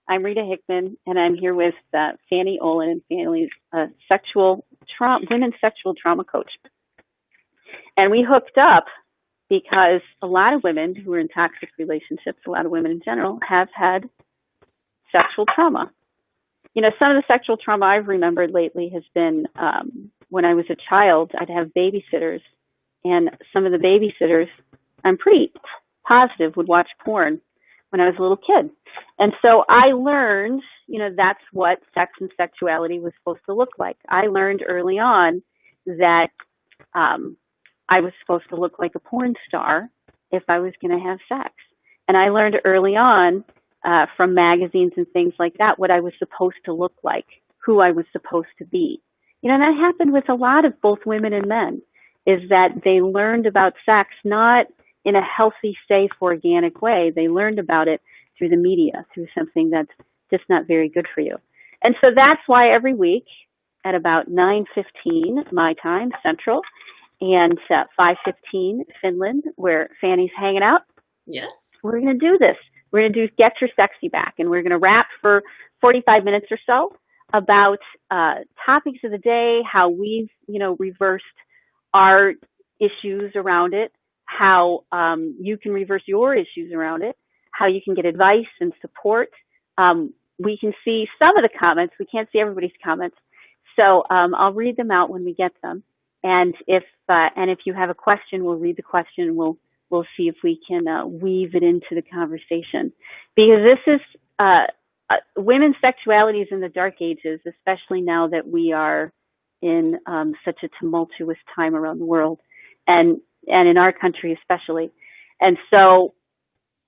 I'm Rita Hickman, and I'm here with Fanny Olin, and Fanny's women's sexual trauma coach. And we hooked up because a lot of women who are in toxic relationships, a lot of women in general, have had sexual trauma. You know, some of the sexual trauma I've remembered lately has been when I was a child, I'd have babysitters, and some of the babysitters, I'm pretty positive, would watch porn when I was a little kid. And so I learned, you know, that's what sex and sexuality was supposed to look like. I learned early on that I was supposed to look like a porn star if I was going to have sex. And I learned early on from magazines and things like that what I was supposed to look like, who I was supposed to be. You know, and that happened with a lot of both women and men, is that they learned about sex not in a healthy, safe, organic way. They learned about it through the media, through something that's just not very good for you. And so that's why every week at about 9:15 my time, Central, and 5:15 Finland, where Fanny's hanging out, yes, we're going to do this. We're going to do Get Your Sexy Back, and we're going to rap for 45 minutes or so about topics of the day, how we've, you know, reversed our issues around it, how you can reverse your issues around it, how you can get advice and support. We can see some of the comments. We can't see everybody's comments. So I'll read them out when we get them. And if you have a question, we'll read the question and we'll see if we can weave it into the conversation. Because this is women's sexualities in the dark ages, especially now that we are in such a tumultuous time around the world. And in our country especially. And so,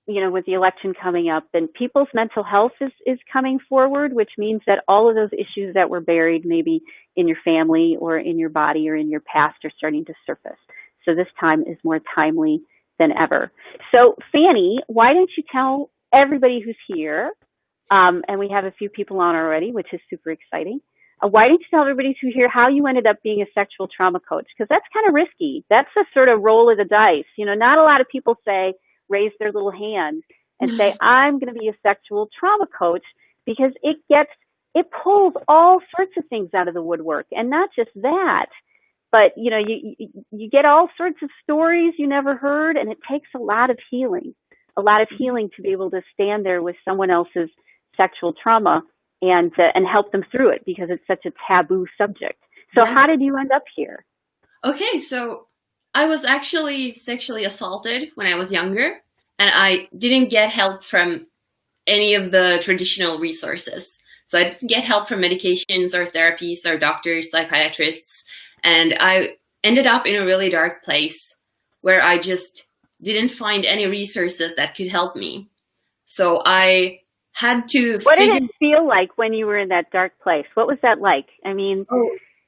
you know, with the election coming up, and people's mental health is coming forward, which means that all of those issues that were buried maybe in your family or in your body or in your past are starting to surface. So this time is more timely than ever. So Fanny, why don't you tell everybody who's here, and we have a few people on already, which is super exciting, why don't you tell everybody who's here how you ended up being a sexual trauma coach? Because that's kind of risky. That's a sort of roll of the dice. You know, not a lot of people raise their little hand and say, I'm going to be a sexual trauma coach, because it pulls all sorts of things out of the woodwork. And not just that, but, you know, you get all sorts of stories you never heard, and it takes a lot of healing to be able to stand there with someone else's sexual trauma and help them through it, because it's such a taboo subject. So How did you end up here? Okay, so I was actually sexually assaulted when I was younger, and I didn't get help from any of the traditional resources. So I didn't get help from medications or therapies or doctors, psychiatrists, and I ended up in a really dark place where I just didn't find any resources that could help me. So I had to What did it feel like when you were in that dark place? What was that like? I mean,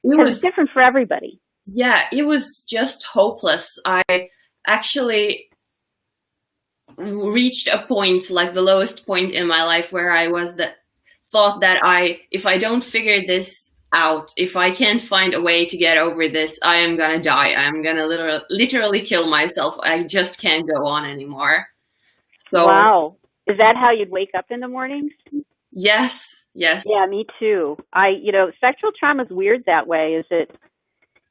it's different for everybody. Yeah, it was just hopeless. I actually reached a point, like the lowest point in my life, where I thought that if I don't figure this out, if I can't find a way to get over this, I am gonna die. I'm gonna literally kill myself. I just can't go on anymore. So wow. Is that how you'd wake up in the mornings? Yes. Yeah, me too. Sexual trauma is weird that way. Is it,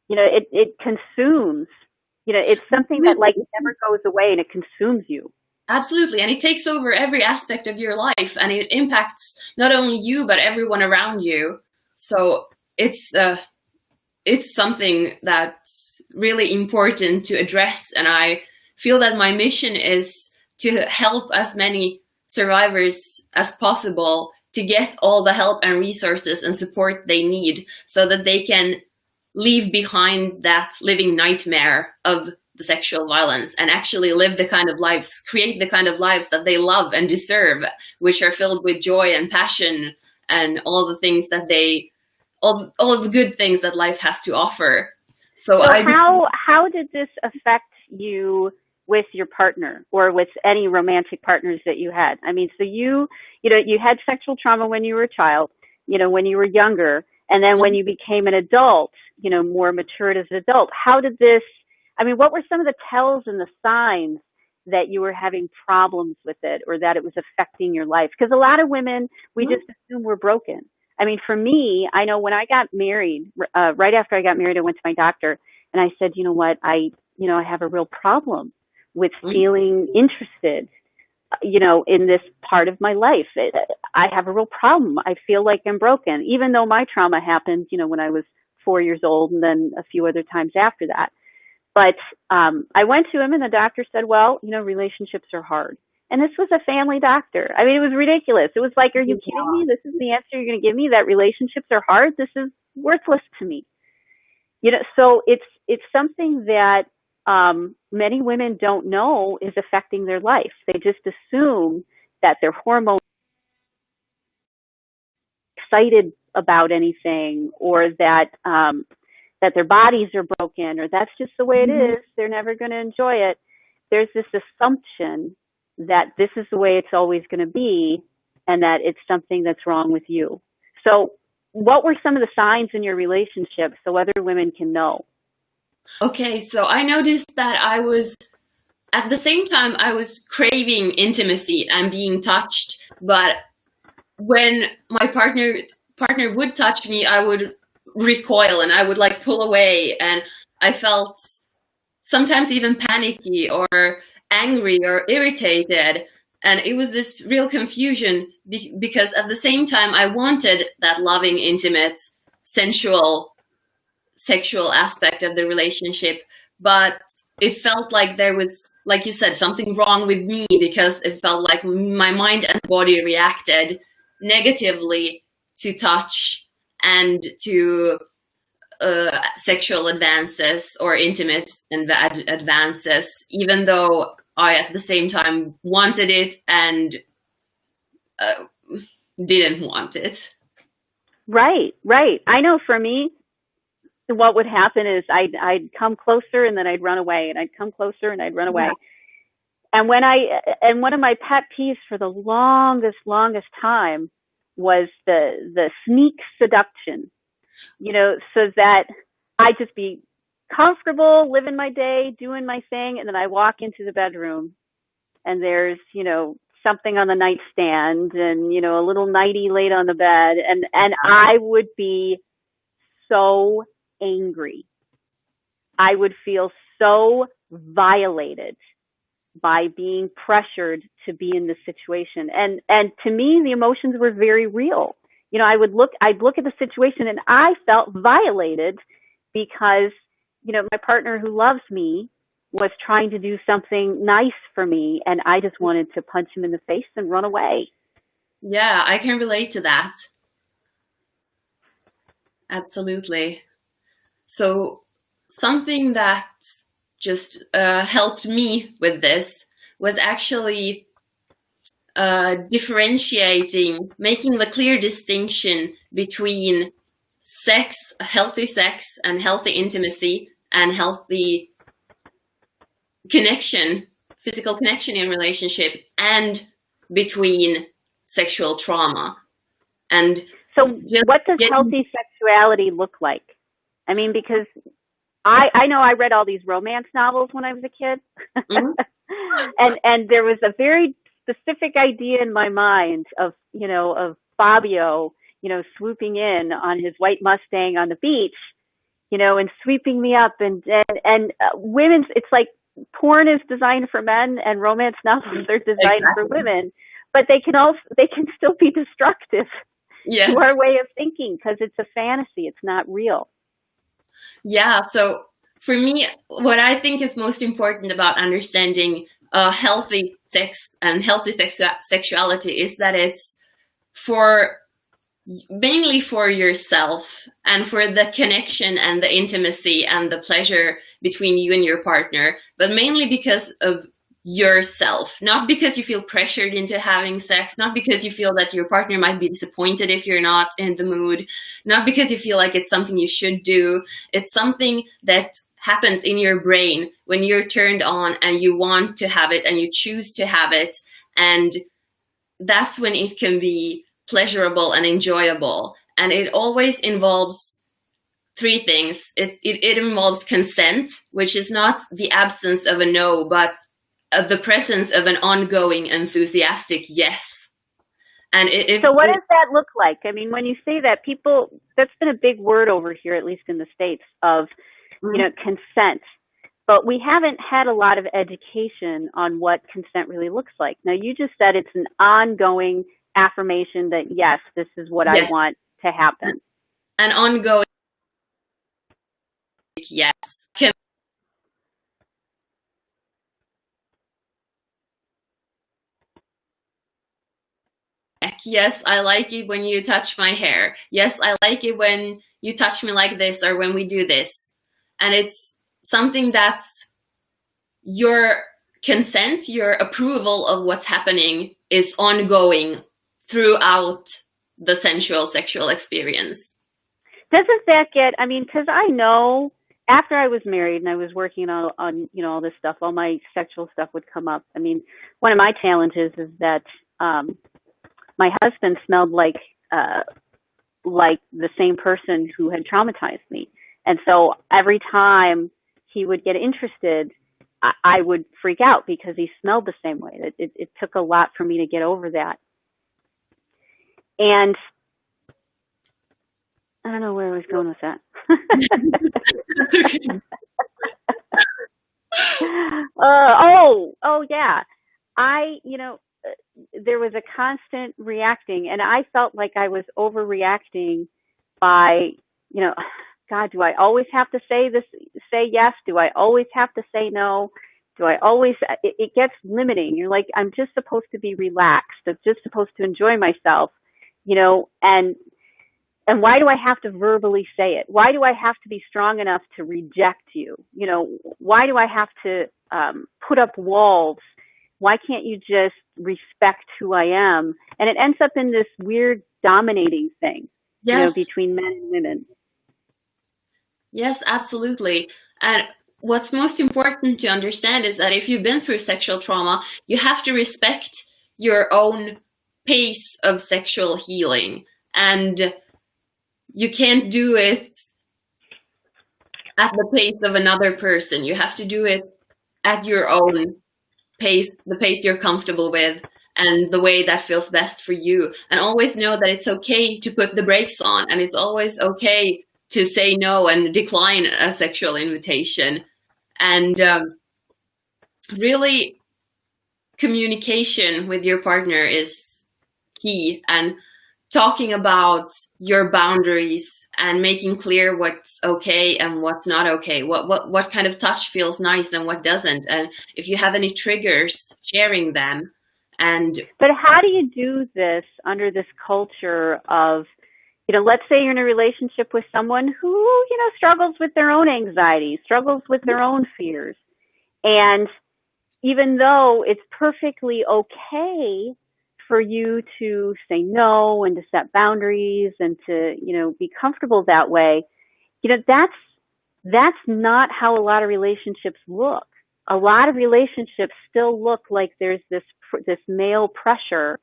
you know, it consumes, you know, it's something that like never goes away, and it consumes you. Absolutely. And it takes over every aspect of your life, and it impacts not only you, but everyone around you. So it's something that's really important to address. And I feel that my mission is to help as many survivors as possible to get all the help and resources and support they need, so that they can leave behind that living nightmare of the sexual violence and actually live the kind of lives, create the kind of lives that they love and deserve, which are filled with joy and passion and all the things that all of the good things that life has to offer. So how did this affect you with your partner or with any romantic partners that you had? I mean, so you had sexual trauma when you were a child, you know, when you were younger, and then when you became an adult, you know, more matured as an adult. How did this, I mean, what were some of the tells and the signs that you were having problems with it or that it was affecting your life. Because a lot of women, we just assume we're broken. I mean, for me, I know when I got married, right after I got married, I went to my doctor and I said, you know what, I have a real problem with feeling interested, in this part of my life. I have a real problem. I feel like I'm broken, even though my trauma happened, when I was 4 years old and then a few other times after that. But I went to him and the doctor said, well, relationships are hard. And this was a family doctor. I mean, it was ridiculous. It was like, are you kidding me? This is the answer you're going to give me, that relationships are hard? This is worthless to me. So it's something that many women don't know is affecting their life. They just assume that their hormones are excited about anything, or that their bodies are broken, or that's just the way it is. They're never going to enjoy it. There's this assumption that this is the way it's always going to be, and that it's something that's wrong with you. So what were some of the signs in your relationship so other women can know? Okay, so I noticed that at the same time, I was craving intimacy and being touched, but when my partner would touch me, I would recoil and I would pull away, and I felt sometimes even panicky or angry or irritated. And it was this real confusion because at the same time I wanted that loving, intimate, sensual, sexual aspect of the relationship, but it felt like there was, like you said, something wrong with me, because it felt like my mind and body reacted negatively to touch and to sexual advances or intimate advances, even though I at the same time wanted it and didn't want it. Right. I know for me, what would happen is I'd come closer and then I'd run away, and I'd come closer and I'd run away. Yeah. And one of my pet peeves for the longest time was the sneak seduction, so that I'd just be comfortable living my day, doing my thing, and then I walk into the bedroom and there's, something on the nightstand and, a little nightie laid on the bed, and I would be so angry. I would feel so violated by being pressured to be in this situation. And to me, the emotions were very real. I'd look at the situation and I felt violated because, my partner who loves me was trying to do something nice for me, and I just wanted to punch him in the face and run away. Yeah, I can relate to that. Absolutely. So something that just helped me with this was actually differentiating, making the clear distinction between healthy sex and healthy intimacy and healthy connection, physical connection in relationship, and between sexual trauma. And so what does healthy sexuality look like? I mean, because I know I read all these romance novels when I was a kid. and there was a very specific idea in my mind of Fabio, swooping in on his white Mustang on the beach, and sweeping me up, and women's, it's like porn is designed for men and romance novels are designed for women, but they can still be destructive to our way of thinking, because it's a fantasy. It's not real. Yeah. So for me, what I think is most important about understanding healthy sex and healthy sexuality is that it's mainly for yourself and for the connection and the intimacy and the pleasure between you and your partner, but mainly because of yourself, not because you feel pressured into having sex, not because you feel that your partner might be disappointed if you're not in the mood, not because you feel like it's something you should do. It's something that happens in your brain when you're turned on and you want to have it and you choose to have it, and that's when it can be pleasurable and enjoyable. And it always involves three things. It involves consent, which is not the absence of a no, but the presence of an ongoing, enthusiastic yes. And so what does that look like? I mean, when you say that, people, that's been a big word over here, at least in the States, of, consent. But we haven't had a lot of education on what consent really looks like. Now, you just said it's an ongoing affirmation that, yes, this is what I want to happen. An ongoing yes. Yes, I like it when you touch my hair. Yes, I like it when you touch me like this or when we do this. And it's something that's your consent, your approval of what's happening is ongoing throughout the sensual sexual experience. Doesn't that get, I mean, because I know after I was married and I was working on all this stuff, all my sexual stuff would come up. I mean, one of my challenges is that my husband smelled like the same person who had traumatized me. And so every time he would get interested, I would freak out because he smelled the same way. It took a lot for me to get over that. And I don't know where I was going with that. Oh yeah. There was a constant reacting, and I felt like I was overreacting by, God, do I always have to say yes? Do I always have to say no? Do I always, it gets limiting. You're like, I'm just supposed to be relaxed. I'm just supposed to enjoy myself, and why do I have to verbally say it? Why do I have to be strong enough to reject you? Why do I have to put up walls? Why can't you just respect who I am? And it ends up in this weird dominating thing, between men and women. Yes, absolutely. And what's most important to understand is that if you've been through sexual trauma, you have to respect your own pace of sexual healing. And you can't do it at the pace of another person. You have to do it at your own pace, the pace you're comfortable with, and the way that feels best for you. And always know that it's okay to put the brakes on, and it's always okay to say no and decline a sexual invitation. And really, communication with your partner is key, and talking about your boundaries and making clear what's okay and what's not okay, what kind of touch feels nice and what doesn't, and if you have any triggers, sharing them. But how do you do this under this culture of, let's say you're in a relationship with someone who, struggles with their own anxiety, struggles with their own fears, and even though it's perfectly okay for you to say no and to set boundaries and to, be comfortable that way, that's not how a lot of relationships look. A lot of relationships still look like there's this male pressure,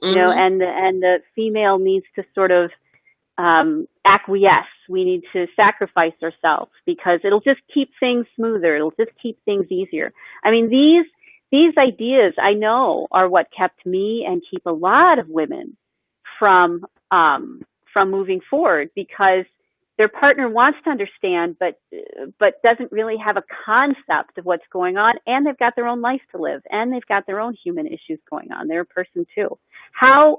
and the female needs to sort of acquiesce. We need to sacrifice ourselves because it'll just keep things smoother. It'll just keep things easier. I mean, these ideas, I know, are what kept me and keep a lot of women from moving forward, because their partner wants to understand, but doesn't really have a concept of what's going on, and they've got their own life to live, and they've got their own human issues going on. They're a person too. How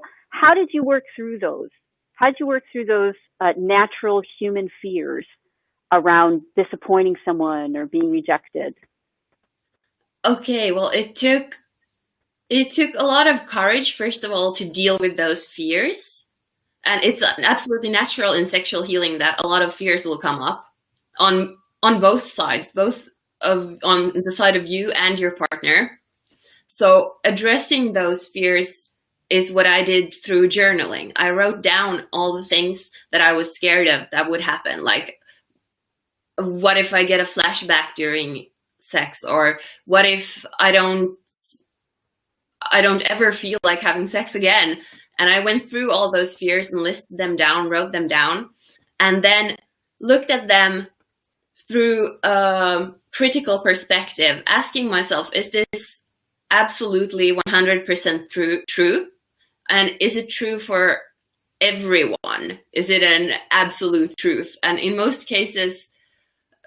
did you work through those? How did you work through those natural human fears around disappointing someone or being rejected? Okay, well, it took a lot of courage, first of all, to deal with those fears. And it's absolutely natural in sexual healing that a lot of fears will come up on both sides, on the side of you and your partner. So addressing those fears is what I did through journaling. I wrote down all the things that I was scared of that would happen. Like, what if I get a flashback during sex? Or what if I don't ever feel like having sex again? And I went through all those fears and listed them down, wrote them down, and then looked at them through a critical perspective, asking myself, is this absolutely 100% true? And is it true for everyone? Is it an absolute truth? And in most cases,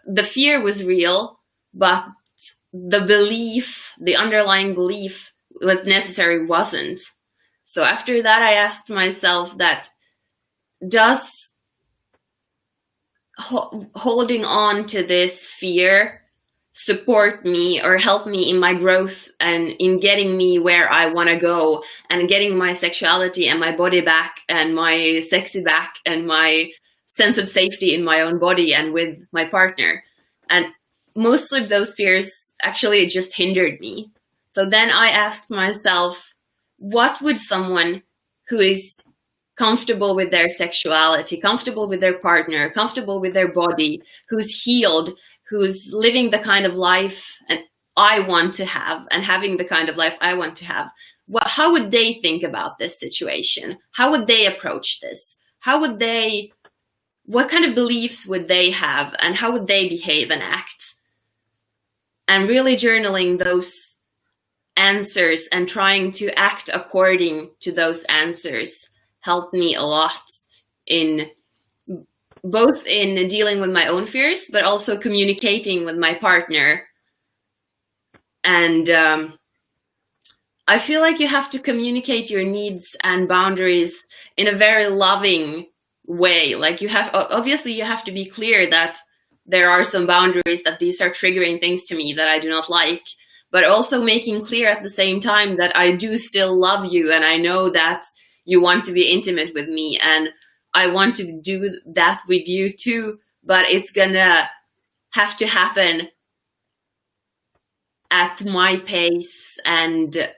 the fear was real, but the belief, the underlying belief was necessary wasn't. So after that, I asked myself that does holding on to this fear support me or help me in my growth and in getting me where I want to go and getting my sexuality and my body back and my sexy back and my sense of safety in my own body and with my partner? And most of those fears actually just hindered me. So then I asked myself, what would someone who is comfortable with their sexuality, comfortable with their partner, comfortable with their body, who's healed, who's living the kind of life and I want to have and having the kind of life I want to have, how would they think about this situation? How would they approach this? What kind of beliefs would they have and how would they behave and act? And really journaling those answers and trying to act according to those answers helped me a lot in both in dealing with my own fears, but also communicating with my partner. And I feel like you have to communicate your needs and boundaries in a very loving way. Like obviously you have to be clear that there are some boundaries, that these are triggering things to me that I do not like, but also making clear at the same time that I do still love you and I know that you want to be intimate with me and I want to do that with you too, but it's gonna have to happen at my pace and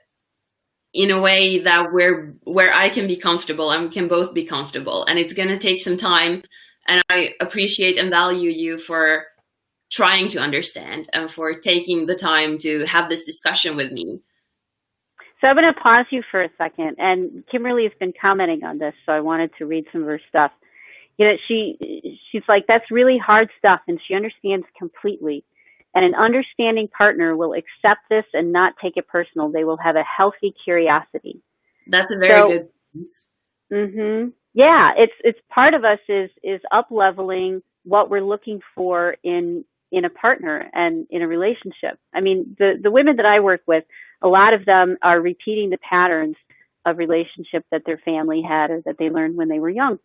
in a way that where I can be comfortable and we can both be comfortable. And it's gonna take some time, and I appreciate and value you for trying to understand and for taking the time to have this discussion with me. So I'm going to pause you for a second. And Kimberly has been commenting on this, so I wanted to read some of her stuff. You know, she's like, that's really hard stuff, and she understands completely. And an understanding partner will accept this and not take it personal. They will have a healthy curiosity. That's a very good point. Mm-hmm. Yeah, it's part of us is up-leveling what we're looking for in a partner and in a relationship. I mean, the women that I work with, a lot of them are repeating the patterns of relationship that their family had or that they learned when they were young.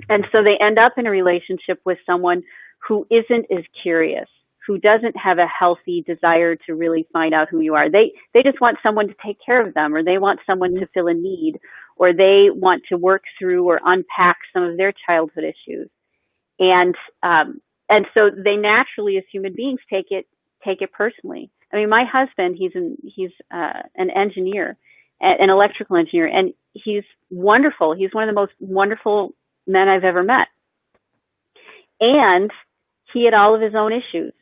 And so they end up in a relationship with someone who isn't as curious, who doesn't have a healthy desire to really find out who you are. They just want someone to take care of them, or they want someone to fill a need, or they want to work through or unpack some of their childhood issues. And so they naturally, as human beings, take it personally. I mean, my husband, he's an engineer, an electrical engineer, and he's wonderful. He's one of the most wonderful men I've ever met. And he had all of his own issues.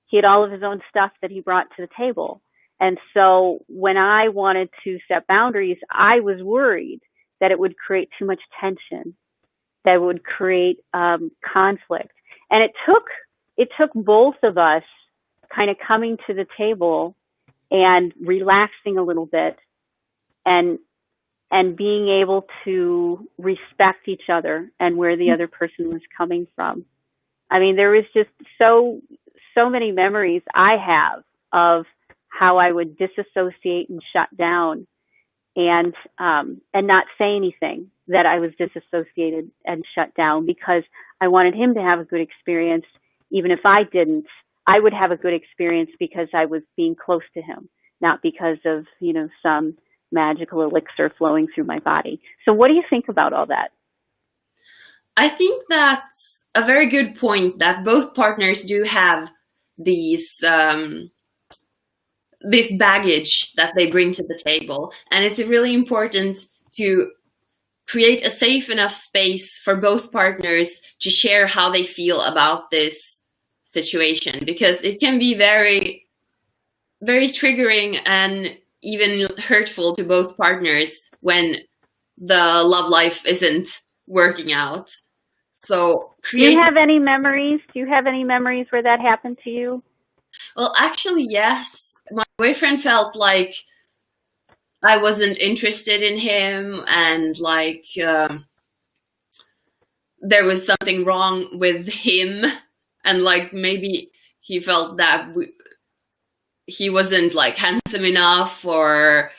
He had all of his own stuff that he brought to the table. And so when I wanted to set boundaries, I was worried that it would create too much tension, that it would create conflict. And it took both of us kind of coming to the table and relaxing a little bit and being able to respect each other and where the other person was coming from. I mean, there was just so many memories I have of how I would disassociate and shut down and not say anything that I was disassociated and shut down, because I wanted him to have a good experience. Even if I didn't, I would have a good experience because I was being close to him, not because of, some magical elixir flowing through my body. So what do you think about all that? I think that's a very good point, that both partners do have these this baggage that they bring to the table. And it's really important to create a safe enough space for both partners to share how they feel about this situation, because it can be very, very triggering and even hurtful to both partners when the love life isn't working out. So Do you have any memories? Do you have any memories where that happened to you? Well, actually, yes. my boyfriend felt like I wasn't interested in him, and like there was something wrong with him, and like maybe he felt that he wasn't like handsome enough or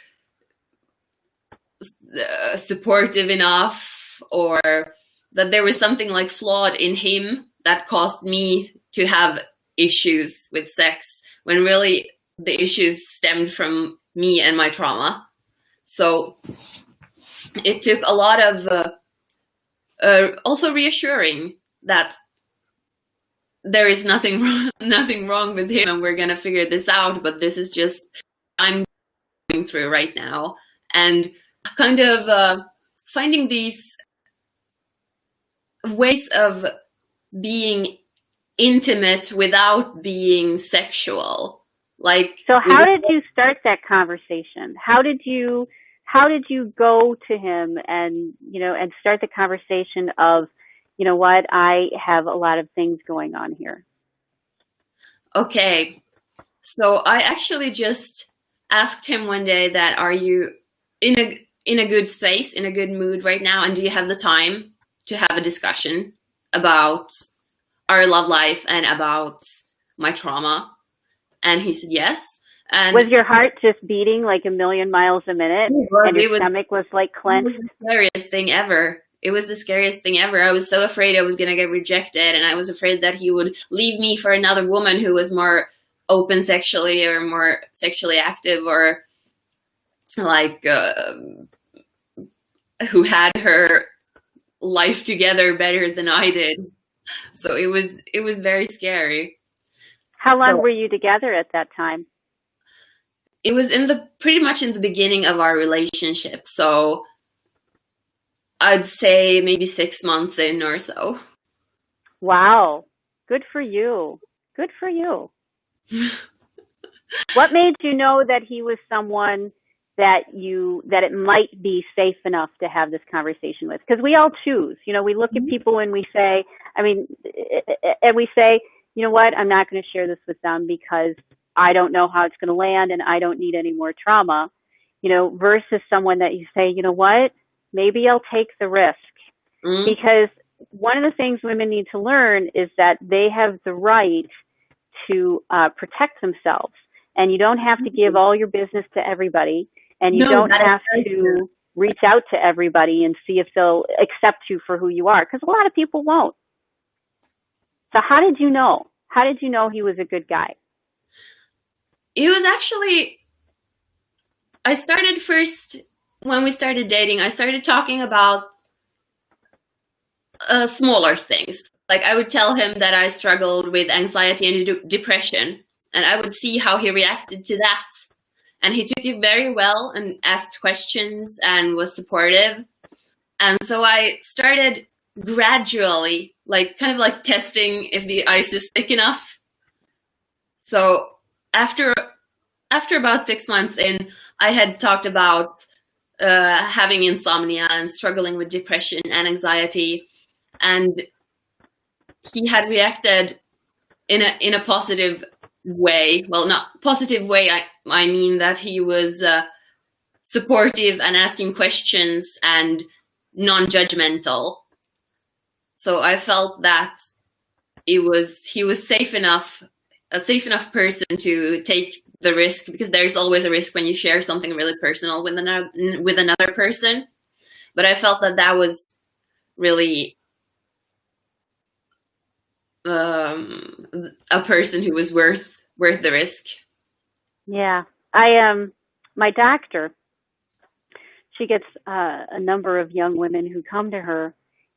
supportive enough, or that there was something like flawed in him that caused me to have issues with sex, when really the issues stemmed from me and my trauma. So it took a lot of also reassuring that there is nothing wrong with him, and we're gonna figure this out, but this is just I'm going through right now. And kind of finding these ways of being intimate without being sexual. Like, so how did you start that conversation? How did you go to him and, and start the conversation of, you know what, I have a lot of things going on here? Okay. So I actually just asked him one day that, are you in a good space, in a good mood right now? And do you have the time to have a discussion about our love life and about my trauma? And he said yes. And was your heart just beating like a million miles a minute, and your stomach was like clenched? It was the scariest thing ever. It was the scariest thing ever. I was so afraid I was going to get rejected, and I was afraid that he would leave me for another woman who was more open sexually or more sexually active, or like who had her life together better than I did. So it was very scary. How long were you together at that time? It was pretty much in the beginning of our relationship. So I'd say maybe 6 months in or so. Wow. Good for you. Good for you. What made you know that he was someone that it might be safe enough to have this conversation with? Because we all choose. We look at people and we say, you know what, I'm not going to share this with them because I don't know how it's going to land and I don't need any more trauma, versus someone that you say, you know what, maybe I'll take the risk. Because one of the things women need to learn is that they have the right to protect themselves. And you don't have to give all your business to everybody. And you don't have to reach out to everybody and see if they'll accept you for who you are. Because a lot of people won't. So how did you know? How did you know he was a good guy? It was actually, I started first, when we started dating, I started talking about smaller things. Like I would tell him that I struggled with anxiety and depression, and I would see how he reacted to that. And he took it very well and asked questions and was supportive. And so I started gradually, like kind of like testing if the ice is thick enough. So after about 6 months in, I had talked about having insomnia and struggling with depression and anxiety, and he had reacted in a positive way. Well, not positive way. I mean that he was supportive and asking questions and non-judgmental. So I felt that he was safe enough, a safe enough person to take the risk, because there's always a risk when you share something really personal with another person. But I felt that was really a person who was worth the risk. Yeah. My doctor, she gets a number of young women who come to her,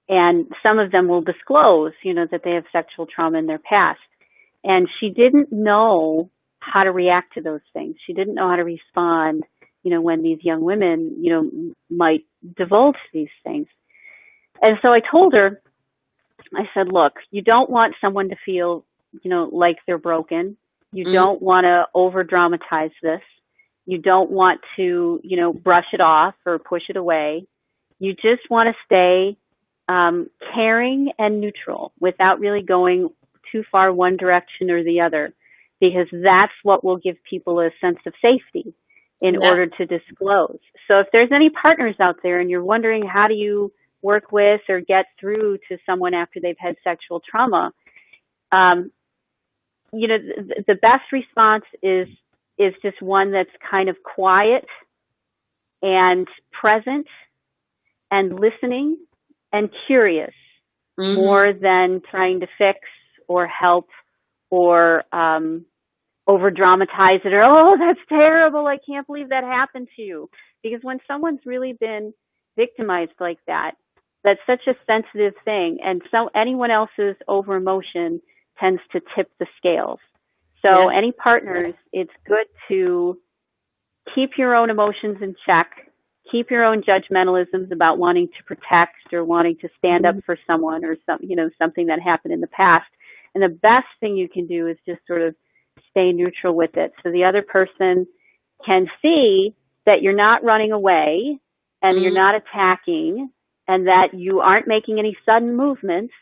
and some of them will disclose, that they have sexual trauma in their past. And she didn't know how to react to those things. She didn't know how to respond, when these young women, might divulge these things. And so I told her, I said, look, you don't want someone to feel, like they're broken. You don't want to over dramatize this. You don't want to, brush it off or push it away. You just want to stay caring and neutral without really going too far one direction or the other. because that's what will give people a sense of safety in Yes. order to disclose. So if there's any partners out there and you're wondering how do you work with or get through to someone after they've had sexual trauma, the best response is just one that's kind of quiet and present and listening and curious, more than trying to fix or help or over dramatize it, or, oh, that's terrible, I can't believe that happened to you. Because when someone's really been victimized like that, that's such a sensitive thing, and so anyone else's over emotion tends to tip the scales. So any partners, it's good to keep your own emotions in check, keep your own judgmentalisms about wanting to protect or wanting to stand up for someone or something that happened in the past. And the best thing you can do is just sort of stay neutral with it, so the other person can see that you're not running away and you're not attacking and that you aren't making any sudden movements,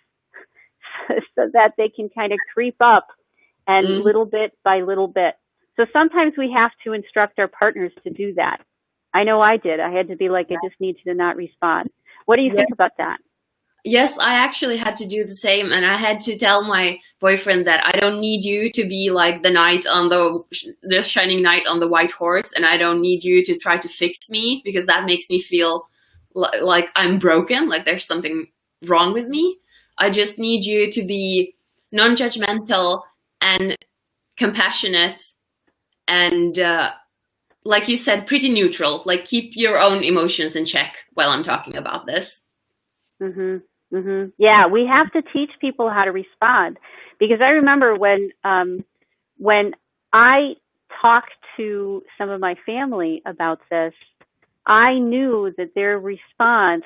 so that they can kind of creep up and little bit by little bit. So sometimes we have to instruct our partners to do that. I know I did. I had to be like, I just need you to not respond. What do you think about that? Yes, I actually had to do the same, and I had to tell my boyfriend that I don't need you to be like the knight on the shining knight on the white horse, and I don't need you to try to fix me, because that makes me feel like I'm broken, like there's something wrong with me. I just need you to be non-judgmental and compassionate and, like you said, pretty neutral. Like, keep your own emotions in check while I'm talking about this. Yeah, we have to teach people how to respond, because I remember when I talked to some of my family about this, I knew that their response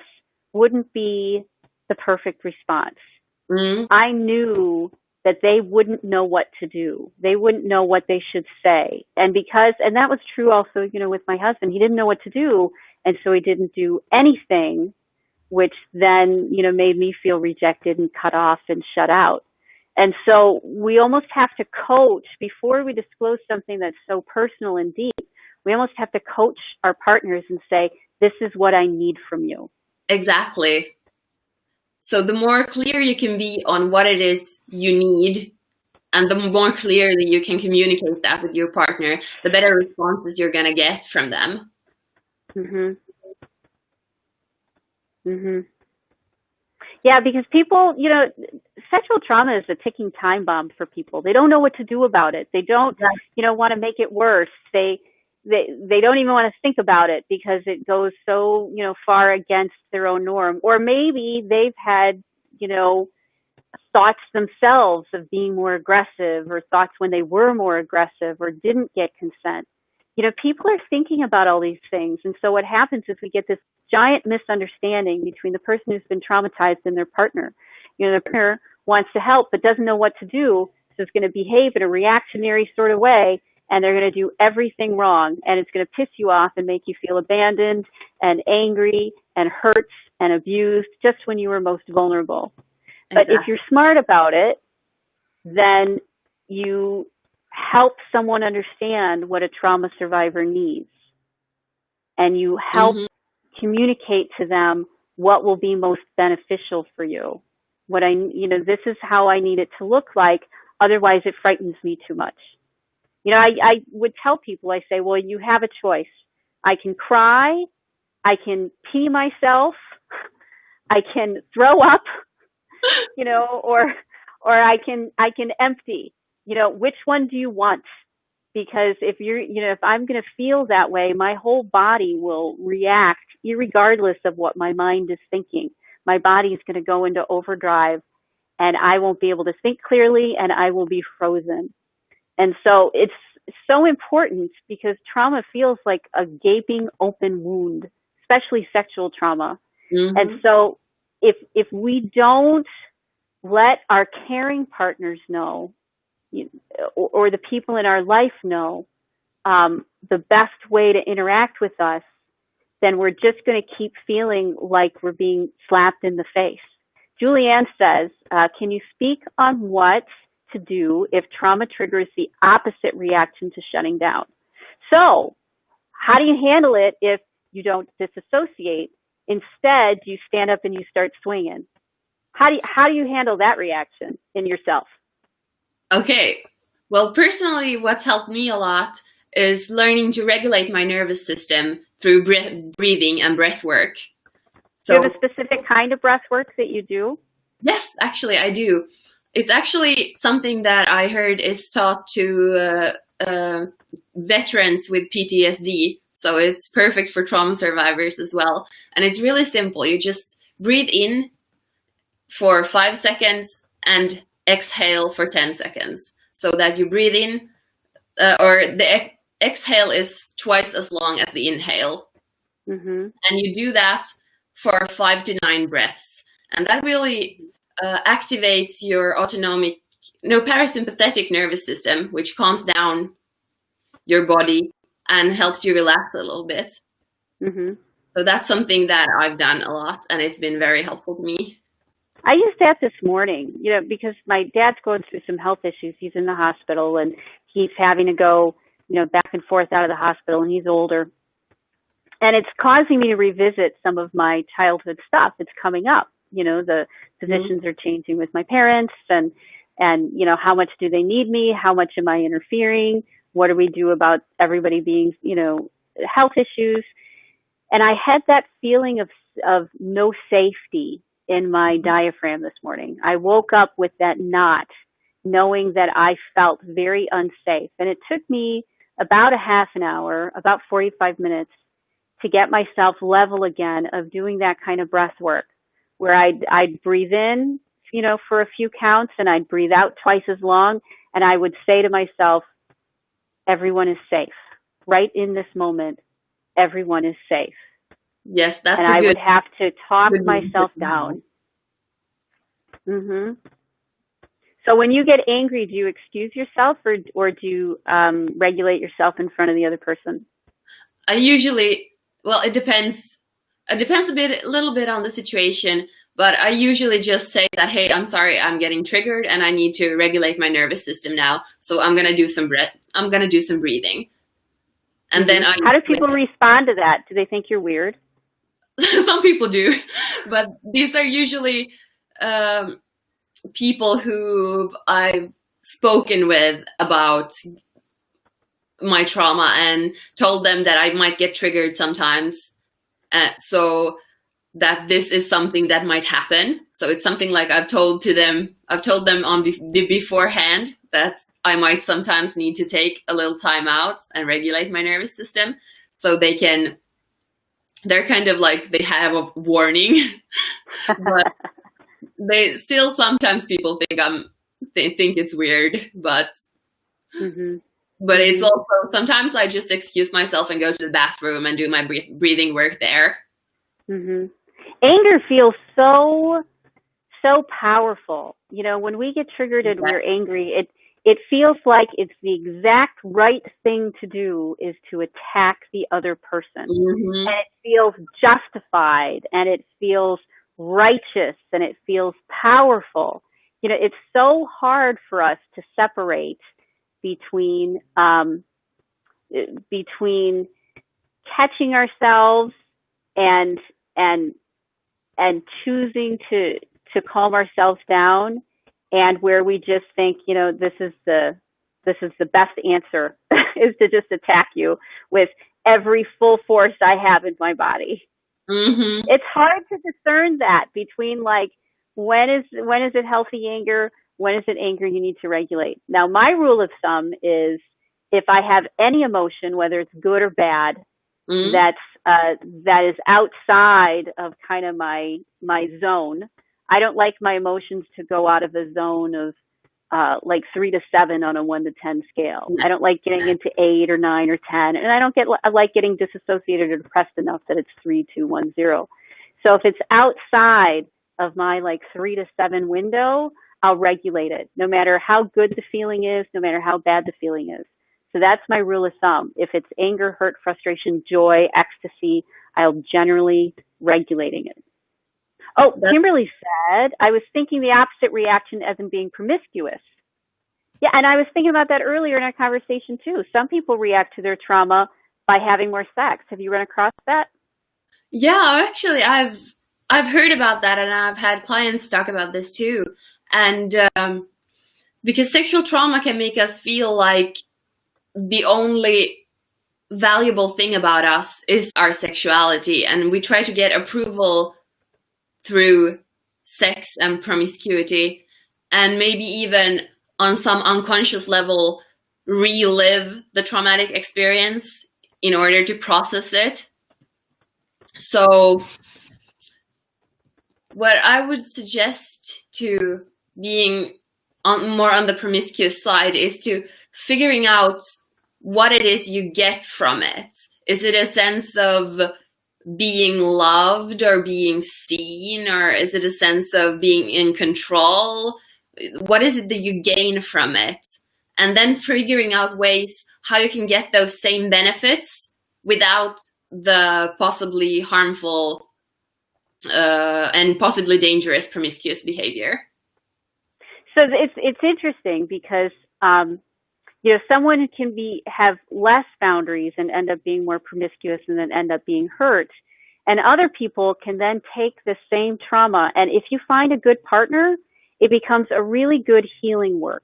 wouldn't be the perfect response. I knew that they wouldn't know what to do. They wouldn't know what they should say. And that was true also, with my husband. He didn't know what to do, and so he didn't do anything, which then, made me feel rejected and cut off and shut out. And so we almost have to coach before we disclose something that's so personal and deep. We almost have to coach our partners and say, this is what I need from you. Exactly. So the more clear you can be on what it is you need, and the more clearly you can communicate that with your partner, the better responses you're going to get from them. Yeah, because people, sexual trauma is a ticking time bomb for people. They don't know what to do about it. They don't, want to make it worse. They don't even want to think about it because it goes so, far against their own norm. Or maybe they've had, thoughts themselves of being more aggressive, or thoughts when they were more aggressive or didn't get consent. People are thinking about all these things. And so what happens is we get this giant misunderstanding between the person who's been traumatized and their partner. The partner wants to help but doesn't know what to do, so it's going to behave in a reactionary sort of way, and they're going to do everything wrong, and it's going to piss you off and make you feel abandoned and angry and hurt and abused just when you were most vulnerable. But if you're smart about it, then you help someone understand what a trauma survivor needs, and you help communicate to them what will be most beneficial for you. This is how I need it to look like. Otherwise, it frightens me too much. I would tell people, I say, well, you have a choice. I can cry, I can pee myself, I can throw up, or I can empty. Which one do you want? Because if if I'm going to feel that way, my whole body will react irregardless of what my mind is thinking. My body is going to go into overdrive, and I won't be able to think clearly, and I will be frozen. And so it's so important, because trauma feels like a gaping open wound, especially sexual trauma. And so if we don't let our caring partners know, or the people in our life know, the best way to interact with us, then we're just going to keep feeling like we're being slapped in the face. Julianne says, can you speak on what to do if trauma triggers the opposite reaction to shutting down. So how do you handle it if you don't disassociate? Instead, you stand up and you start swinging. How do you handle that reaction in yourself? Okay. Well, personally, what's helped me a lot is learning to regulate my nervous system through breathing and breath work. Do you have a specific kind of breath work that you do? Yes, actually, I do. It's actually something that I heard is taught to veterans with PTSD. So it's perfect for trauma survivors as well. And it's really simple. You just breathe in for 5 seconds and exhale for 10 seconds. So that you breathe in, or the exhale is twice as long as the inhale. Mm-hmm. And you do that for 5 to 9 breaths. And that really activates your parasympathetic nervous system, which calms down your body and helps you relax a little bit. Mm-hmm. So that's something that I've done a lot, and it's been very helpful to me. I used that this morning, because my dad's going through some health issues. He's in the hospital, and he's having to go, back and forth out of the hospital, and he's older. And it's causing me to revisit some of my childhood stuff. It's coming up. The positions are changing with my parents, and how much do they need me? How much am I interfering? What do we do about everybody being, health issues? And I had that feeling of no safety in my diaphragm this morning. I woke up with that knot, knowing that I felt very unsafe. And it took me about a half an hour, about 45 minutes, to get myself level again of doing that kind of breath work, where I'd breathe in, for a few counts, and I'd breathe out twice as long. And I would say to myself, everyone is safe. Right in this moment, everyone is safe. Yes, that's and a I good, would have to talk good myself down. Mm-hmm. So when you get angry, do you excuse yourself, or do you regulate yourself in front of the other person? I usually, well, it depends. It depends a little bit on the situation, but I usually just say that, hey, I'm sorry, I'm getting triggered and I need to regulate my nervous system now. So I'm going to do some breathing. And then how do people respond to that? Do they think you're weird? Some people do, but these are usually people who I've spoken with about my trauma and told them that I might get triggered sometimes. So that this is something that might happen. So it's something like I've told them on the beforehand that I might sometimes need to take a little time out and regulate my nervous system, so they're kind of like, they have a warning, but they still, sometimes people think think it's weird, but but it's also, sometimes I just excuse myself and go to the bathroom and do my breathing work there. Mm-hmm. Anger feels so powerful. When we get triggered and we're angry, it feels like it's the exact right thing to do is to attack the other person. And it feels justified, and it feels righteous, and it feels powerful. It's so hard for us to separate between catching ourselves and choosing to calm ourselves down, and where we just think, this is the best answer is to just attack you with every full force I have in my body. It's hard to discern that between, like, when is it healthy anger, when is it anger you need to regulate. Now, my rule of thumb is, if I have any emotion, whether it's good or bad, that is outside of kind of my zone. I don't like my emotions to go out of the zone of like 3 to 7 on a 1 to 10 scale. I don't like getting into 8 or 9 or 10, and I like getting disassociated or depressed enough that it's 3, 2, 1, 0. So if it's outside of my like 3 to 7 window, I'll regulate it, no matter how good the feeling is, no matter how bad the feeling is. So that's my rule of thumb. If it's anger, hurt, frustration, joy, ecstasy, I'll generally regulating it. Oh, Kimberly said, I was thinking the opposite reaction as in being promiscuous. Yeah, and I was thinking about that earlier in our conversation too. Some people react to their trauma by having more sex. Have you run across that? Yeah, actually, I've heard about that, and I've had clients talk about this too. And because sexual trauma can make us feel like the only valuable thing about us is our sexuality, and we try to get approval through sex and promiscuity, and maybe even on some unconscious level relive the traumatic experience in order to process it. So what I would suggest to being more on the promiscuous side is to figuring out what it is you get from it. Is it a sense of being loved or being seen, or is it a sense of being in control? What is it that you gain from it? And then figuring out ways how you can get those same benefits without the possibly harmful and possibly dangerous promiscuous behavior. So it's interesting because you know, someone can have less boundaries and end up being more promiscuous and then end up being hurt, and other people can then take the same trauma, and if you find a good partner, it becomes a really good healing work,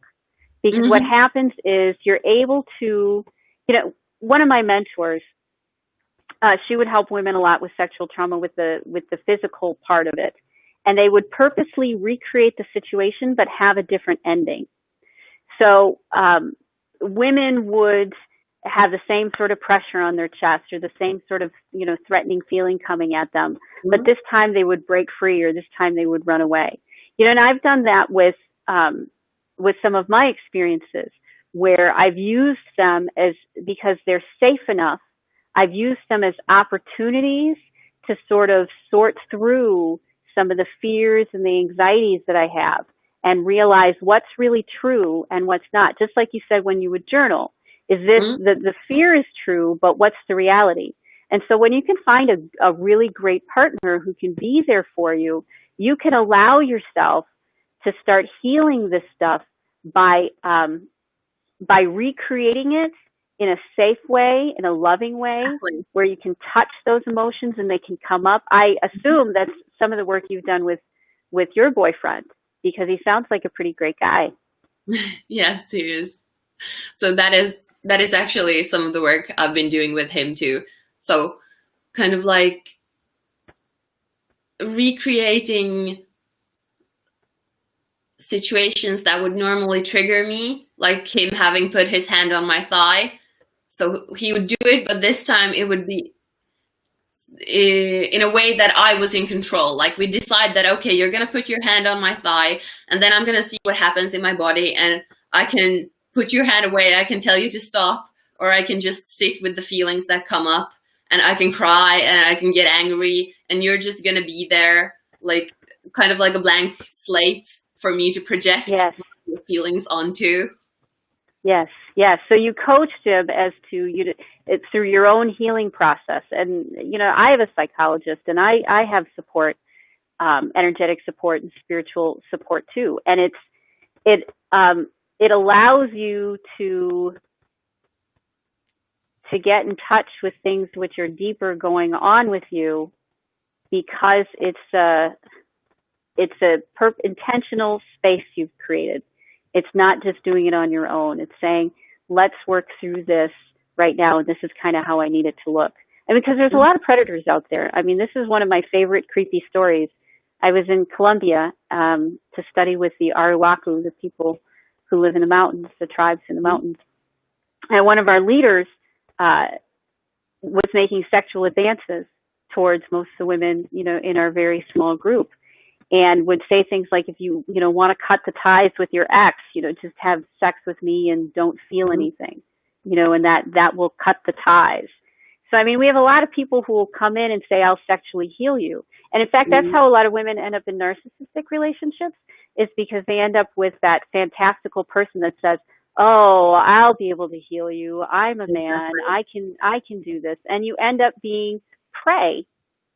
because what happens is you're able to, you know, one of my mentors, she would help women a lot with sexual trauma with the physical part of it, and they would purposely recreate the situation but have a different ending. So women would have the same sort of pressure on their chest or the same sort of, you know, threatening feeling coming at them, but this time they would break free, or this time they would run away. You know, and I've done that with some of my experiences where I've used them as, because they're safe enough, I've used them as opportunities to sort of sort through some of the fears and the anxieties that I have and realize what's really true and what's not. Just like you said when you would journal, is this, the fear is true, but what's the reality? And so when you can find a really great partner who can be there for you, you can allow yourself to start healing this stuff by recreating it in a safe way, in a loving way, where you can touch those emotions and they can come up. I assume that's some of the work you've done with your boyfriend, because he sounds like a pretty great guy. Yes, he is. So that is actually some of the work I've been doing with him too. So kind of like recreating situations that would normally trigger me, like him having put his hand on my thigh. So he would do it, but this time it would be in a way that I was in control. Like we decide that, okay, you're going to put your hand on my thigh, and then I'm going to see what happens in my body, and I can put your hand away, I can tell you to stop, or I can just sit with the feelings that come up, and I can cry, and I can get angry, and you're just going to be there, like kind of like a blank slate for me to project feelings onto. Yes, yes. So you coached him as to it's through your own healing process. And, you know, I have a psychologist and I have support, energetic support and spiritual support too. And it allows you to get in touch with things which are deeper going on with you, because it's a intentional space you've created. It's not just doing it on your own. It's saying, let's work through this right now, and this is kind of how I need it to look. And because there's a lot of predators out there. I mean, this is one of my favorite creepy stories. I was in Colombia to study with the Arawaku, the people who live in the mountains, the tribes in the mountains. And one of our leaders was making sexual advances towards most of the women, you know, in our very small group, and would say things like, if you want to cut the ties with your ex, you know, just have sex with me and don't feel anything, you know, and that will cut the ties. So, I mean, we have a lot of people who will come in and say, I'll sexually heal you. And in fact, that's how a lot of women end up in narcissistic relationships, is because they end up with that fantastical person that says, oh, I'll be able to heal you. I'm a man. I can do this. And you end up being prey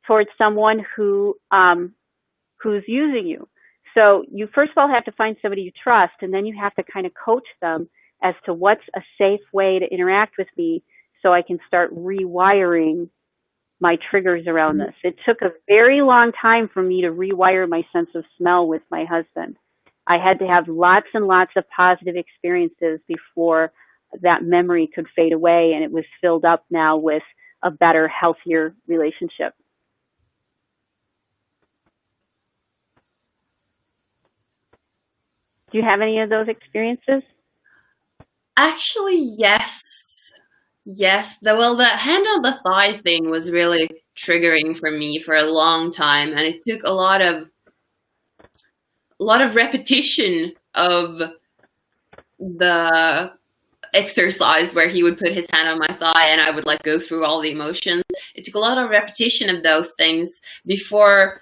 towards someone who's using you. So you first of all have to find somebody you trust, and then you have to kind of coach them as to what's a safe way to interact with me so I can start rewiring my triggers around this. It took a very long time for me to rewire my sense of smell with my husband. I had to have lots and lots of positive experiences before that memory could fade away, and it was filled up now with a better, healthier relationship. Do you have any of those experiences? Actually, yes. Yes. The hand on the thigh thing was really triggering for me for a long time, and it took a lot of repetition of the exercise where he would put his hand on my thigh and I would like go through all the emotions. It took a lot of repetition of those things before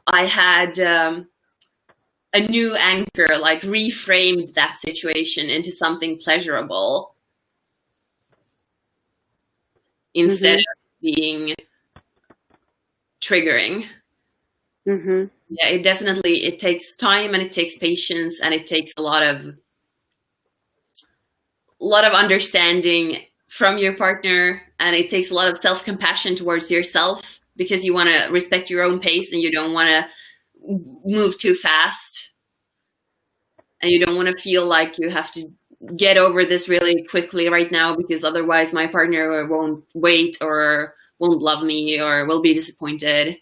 I had a new anchor, like reframed that situation into something pleasurable instead of being triggering. Yeah, it takes time, and it takes patience, and it takes a lot of understanding from your partner, and it takes a lot of self-compassion towards yourself, because you want to respect your own pace and you don't want to move too fast, and you don't want to feel like you have to get over this really quickly right now, because otherwise my partner won't wait or won't love me or will be disappointed.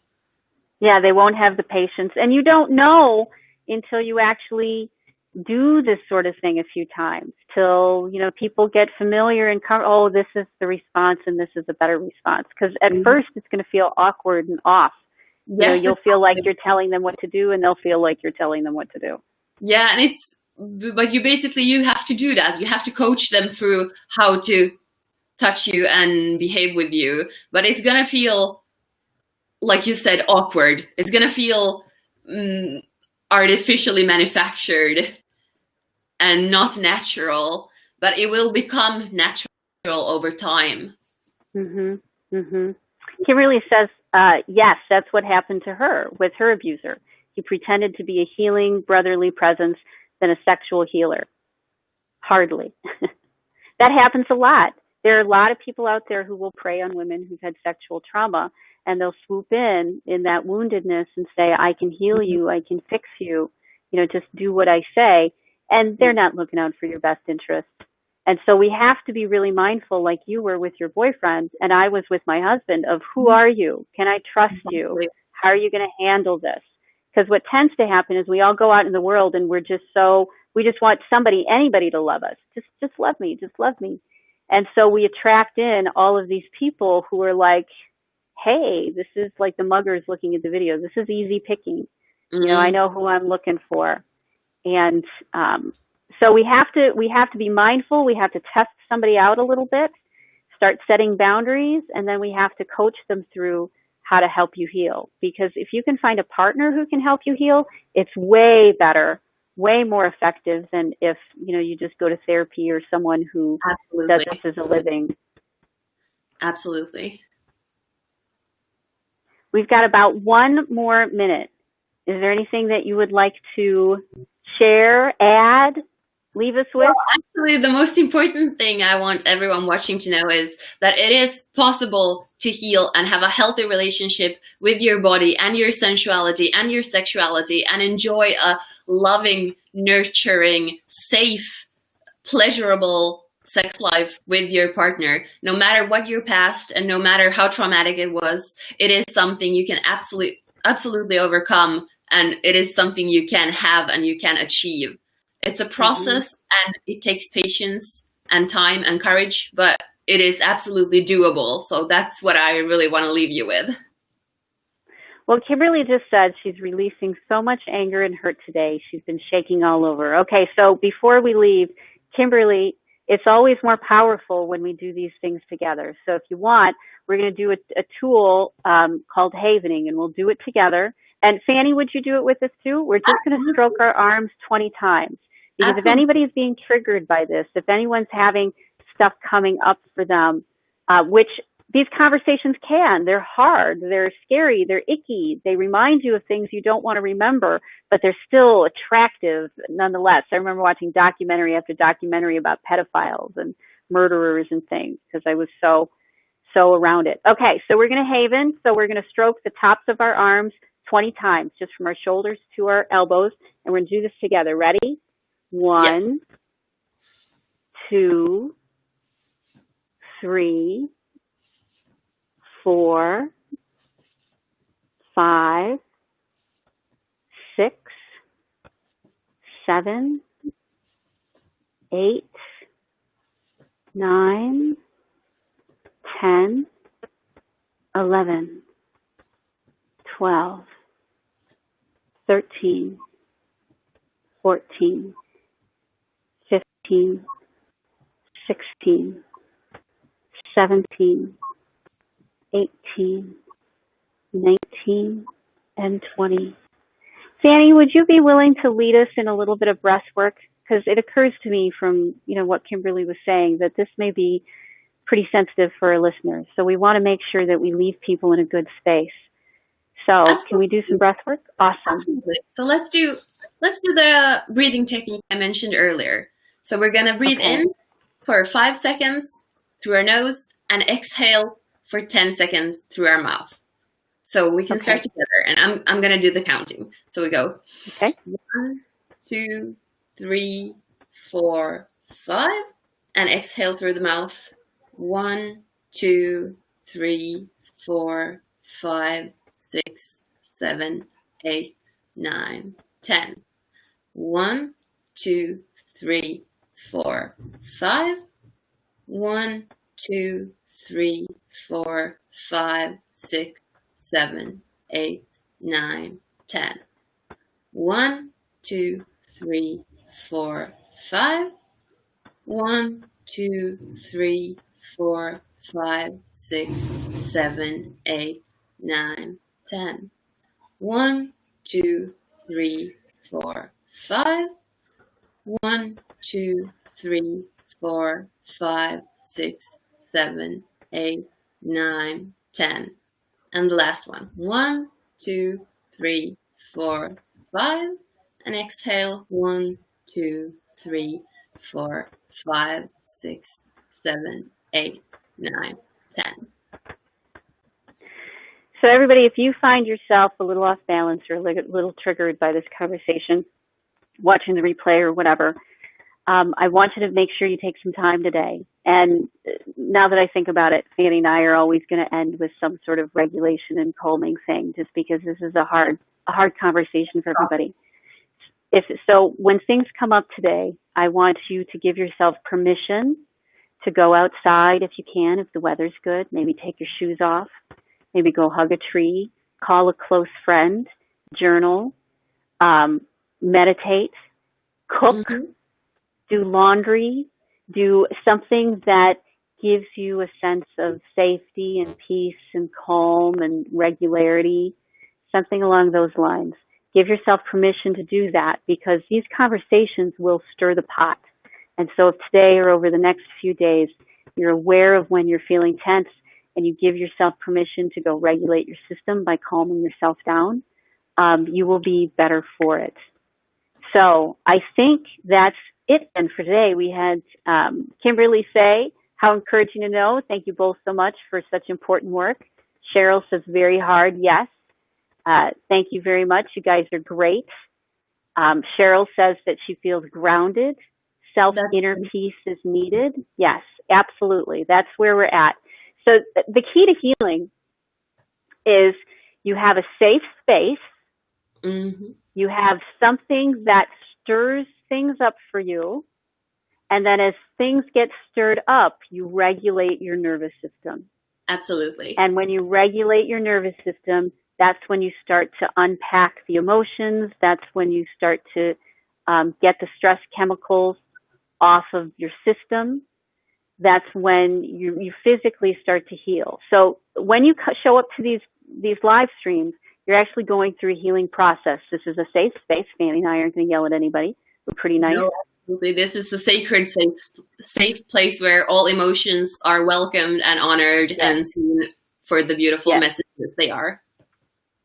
Yeah, they won't have the patience. And you don't know until you actually do this sort of thing a few times, till, you know, people get familiar and come, oh, this is the response and this is a better response. Because at first it's going to feel awkward and off. Yes, you know, you'll feel like you're telling them what to do, and they'll feel like you're telling them what to do. Yeah, and but you have to do that. You have to coach them through how to touch you and behave with you. But it's going to feel, like you said, awkward. It's going to feel artificially manufactured and not natural, but it will become natural over time. Kimberly says, yes, that's what happened to her with her abuser. He pretended to be a healing, brotherly presence than a sexual healer. Hardly. That happens a lot. There are a lot of people out there who will prey on women who've had sexual trauma, and they'll swoop in that woundedness and say, I can heal you, I can fix you, you know, just do what I say. And they're not looking out for your best interest. And so we have to be really mindful, like you were with your boyfriend and I was with my husband, of who are you? Can I trust you? How are you going to handle this? Because what tends to happen is we all go out in the world and we just want anybody to love us. Just love me, just love me. And so we attract in all of these people who are like, hey, this is like the muggers looking at the video. This is easy picking. You know, I know who I'm looking for. And so we have to be mindful. We have to test somebody out a little bit, start setting boundaries, and then we have to coach them through how to help you heal. Because if you can find a partner who can help you heal, it's way better, way more effective than if, you know, you just go to therapy or someone who does this as a living. Absolutely. We've got about 1 more minute. Is there anything that you would like to share, add, leave us with? Well, actually, the most important thing I want everyone watching to know is that it is possible to heal and have a healthy relationship with your body and your sensuality and your sexuality, and enjoy a loving, nurturing, safe, pleasurable sex life with your partner. No matter what your past and no matter how traumatic it was, it is something you can absolutely overcome, and it is something you can have and you can achieve. It's a process, and it takes patience and time and courage, but it is absolutely doable. So that's what I really want to leave you with. Well, Kimberly just said she's releasing so much anger and hurt today. She's been shaking all over. Okay, so before we leave, Kimberly, it's always more powerful when we do these things together. So if you want, we're going to do a tool called Havening, and we'll do it together. And Fanny, would you do it with us too? We're just going to stroke our arms 20 times. Because if anybody's being triggered by this, if anyone's having stuff coming up for them, which these conversations they're hard, they're scary, they're icky, they remind you of things you don't want to remember, but they're still attractive nonetheless. I remember watching documentary after documentary about pedophiles and murderers and things because I was so around it. Okay, so we're going to Haven. So we're going to stroke the tops of our arms 20 times, just from our shoulders to our elbows, and we're going to do this together. Ready? 1, 2, 3, 4, 5, 6, 7, 8, 9, 10, 11, 12, 13, 14, 15, 16, 17, 18, 19, and 20. Fanny, would you be willing to lead us in a little bit of breath work? Because it occurs to me from, what Kimberly was saying that this may be pretty sensitive for our listeners. So we want to make sure that we leave people in a good space. So Absolutely. Can we do some breath work? Awesome. Absolutely. So let's do the breathing technique I mentioned earlier. So we're going to breathe in for 5 seconds through our nose and exhale for 10 seconds through our mouth. So we can start together, and I'm going to do the counting. So we go 1, 2, 3, 4, 5, and exhale through the mouth. 1, 2, 3, 4, 5, 6, 7, 8, 9, 10. 1, 2, 3, 4, 5. 1, 2, 3, 4, 5, 6, 7, 8, 9, 10. 1, 2, 3, 4, 5. 1, 2, 3, 4, 5, 6, 7, 8, 9, 10. 1, 2, 3, 4, 5. 1, 2, 3, 4, 5, 6, 7, 8, 9, 10. And the last one. 1, 2, 3, 4, 5. And exhale. 1, 2, 3, 4, 5, 6, 7, 8, 9, 10. So everybody, if you find yourself a little off balance or a little triggered by this conversation, watching the replay or whatever, I want you to make sure you take some time today. And now that I think about it, Fanny and I are always going to end with some sort of regulation and calming thing, just because this is a hard conversation for everybody. So when things come up today, I want you to give yourself permission to go outside if you can, if the weather's good. Maybe take your shoes off. Maybe go hug a tree. Call a close friend. Journal. Meditate. Cook. Mm-hmm. Do laundry. Do something that gives you a sense of safety and peace and calm and regularity. Something along those lines. Give yourself permission to do that, because these conversations will stir the pot. And so if today or over the next few days you're aware of when you're feeling tense and you give yourself permission to go regulate your system by calming yourself down, you will be better for it. So I think that's it. And for today, we had Kimberly say, how encouraging to know. Thank you both so much for such important work. Cheryl says, very hard. Yes. Thank you very much. You guys are great. Cheryl says that she feels grounded. Self-inner peace is needed. Yes, absolutely. That's where we're at. So the key to healing is you have a safe space. Mm-hmm. You have something that stirs things up for you. And then as things get stirred up, you regulate your nervous system. Absolutely. And when you regulate your nervous system, that's when you start to unpack the emotions. That's when you start to get the stress chemicals off of your system. That's when you physically start to heal. So when you show up to these live streams, you're actually going through a healing process. This is a safe space. Fanny and I aren't going to yell at anybody. We're pretty nice. Absolutely. This is a sacred, safe place where all emotions are welcomed and honored and seen for the beautiful messages they are.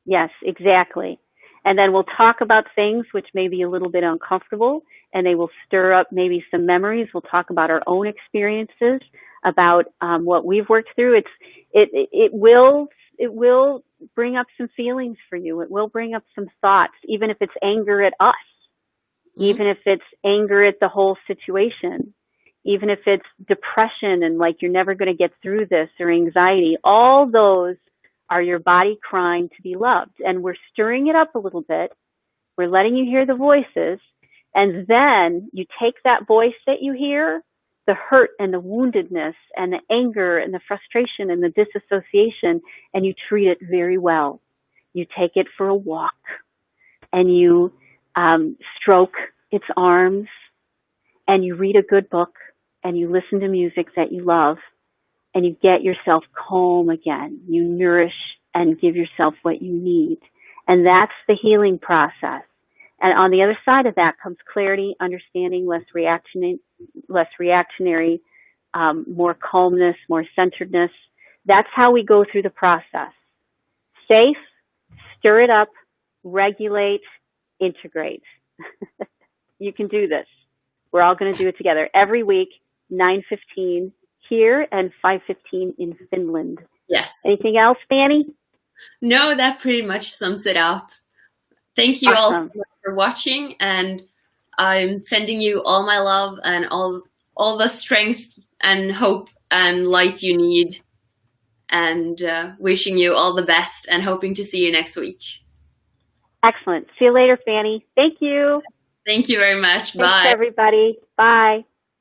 Yes, exactly. And then we'll talk about things which may be a little bit uncomfortable, and they will stir up maybe some memories. We'll talk about our own experiences, about what we've worked through. It will bring up some feelings for you. It will bring up some thoughts, even if it's anger at us, even if it's anger at the whole situation, even if it's depression and like you're never going to get through this, or anxiety. All those are your body crying to be loved. And we're stirring it up a little bit. We're letting you hear the voices. And then you take that voice that you hear, the hurt and the woundedness and the anger and the frustration and the disassociation, and you treat it very well. You take it for a walk, and you stroke its arms, and you read a good book, and you listen to music that you love, and you get yourself calm again. You nourish and give yourself what you need. And that's the healing process. And on the other side of that comes clarity, understanding, less reactionary, more calmness, more centeredness. That's how we go through the process. Safe, stir it up, regulate, integrate. You can do this. We're all going to do it together every week, 9:15 here and 5:15 in Finland. Yes. Anything else, Fanny? No, that pretty much sums it up. Thank you all so much for watching, and I'm sending you all my love and all the strength and hope and light you need, and wishing you all the best and hoping to see you next week. Excellent. See you later, Fanny. Thank you. Thank you very much. Thanks, Bye. everybody. Bye.